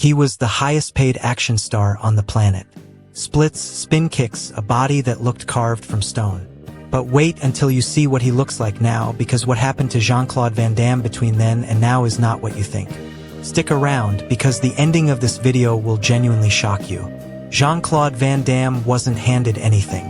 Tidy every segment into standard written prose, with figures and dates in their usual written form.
He was the highest-paid action star on the planet. Splits, spin kicks, a body that looked carved from stone. But wait until you see what he looks like now, because what happened to Jean-Claude Van Damme between then and now is not what you think. Stick around, because the ending of this video will genuinely shock you. Jean-Claude Van Damme wasn't handed anything.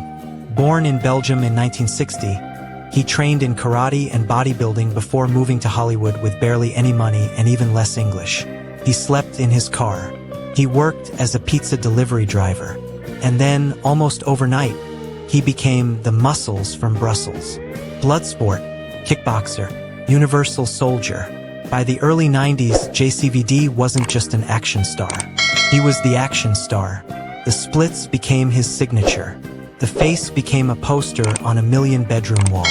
Born in Belgium in 1960, he trained in karate and bodybuilding before moving to Hollywood with barely any money and even less English. He slept in his car. He worked as a pizza delivery driver. And then, almost overnight, he became the Muscles from Brussels. Bloodsport, Kickboxer, Universal Soldier. By the early 90s, JCVD wasn't just an action star. He was the action star. The splits became his signature. The face became a poster on a million bedroom walls.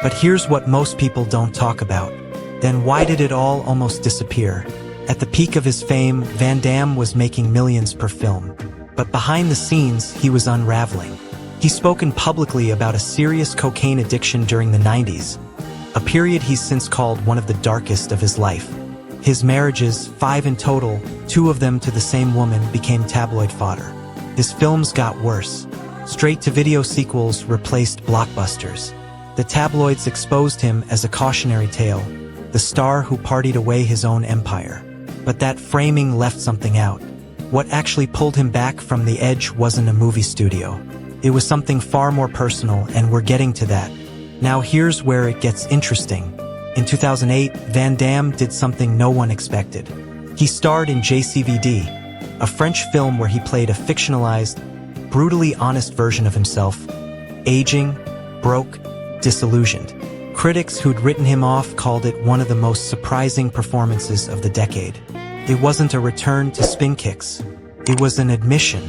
But here's what most people don't talk about. Then why did it all almost disappear? At the peak of his fame, Van Damme was making millions per film. But behind the scenes, he was unraveling. He's spoken publicly about a serious cocaine addiction during the 90s, a period he's since called one of the darkest of his life. His marriages, 5 in total, 2 of them to the same woman, became tabloid fodder. His films got worse. Straight-to-video sequels replaced blockbusters. The tabloids exposed him as a cautionary tale, the star who partied away his own empire. But that framing left something out. What actually pulled him back from the edge wasn't a movie studio. It was something far more personal, and we're getting to that. Now here's where it gets interesting. In 2008, Van Damme did something no one expected. He starred in JCVD, a French film where he played a fictionalized, brutally honest version of himself, aging, broke, disillusioned. Critics who'd written him off called it one of the most surprising performances of the decade. It wasn't a return to spin kicks. It was an admission,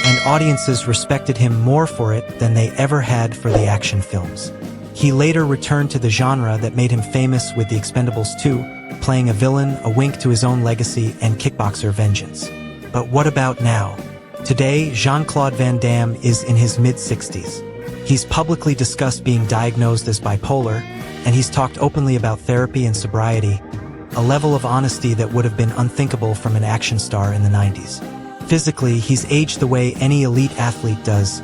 and audiences respected him more for it than they ever had for the action films. He later returned to the genre that made him famous with The Expendables 2, playing a villain, a wink to his own legacy, and Kickboxer Vengeance. But what about now? Today, Jean-Claude Van Damme is in his mid-60s. He's publicly discussed being diagnosed as bipolar, and he's talked openly about therapy and sobriety, a level of honesty that would have been unthinkable from an action star in the 90s. Physically, he's aged the way any elite athlete does.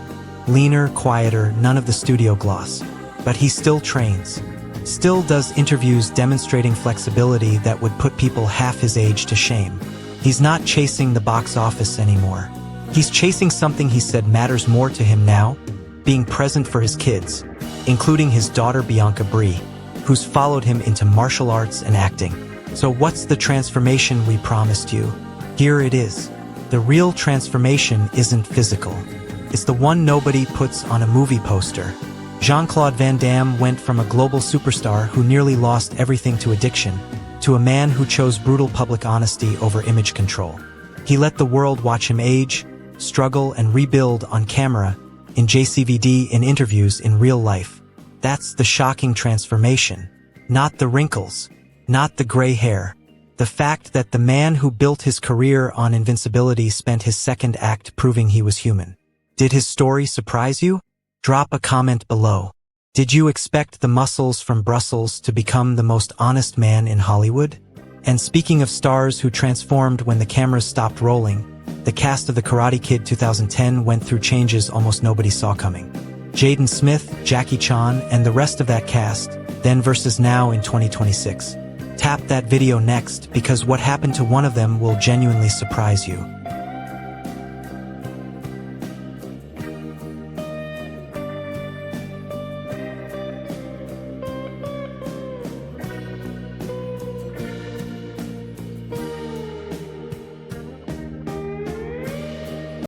Leaner, quieter, none of the studio gloss. But he still trains. Still does interviews demonstrating flexibility that would put people half his age to shame. He's not chasing the box office anymore. He's chasing something he said matters more to him now, being present for his kids, including his daughter Bianca Brie, who's followed him into martial arts and acting. So what's the transformation we promised you? Here it is. The real transformation isn't physical. It's the one nobody puts on a movie poster. Jean-Claude Van Damme went from a global superstar who nearly lost everything to addiction, to a man who chose brutal public honesty over image control. He let the world watch him age, struggle, and rebuild on camera, in JCVD, in interviews, in real life. That's the shocking transformation. Not the wrinkles, not the gray hair. The fact that the man who built his career on invincibility spent his second act proving he was human. Did his story surprise you? Drop a comment below. Did you expect the Muscles from Brussels to become the most honest man in Hollywood? And speaking of stars who transformed when the cameras stopped rolling, the cast of The Karate Kid 2010 went through changes almost nobody saw coming. Jaden Smith, Jackie Chan, and the rest of that cast, then versus now in 2026. Tap that video next, because what happened to one of them will genuinely surprise you.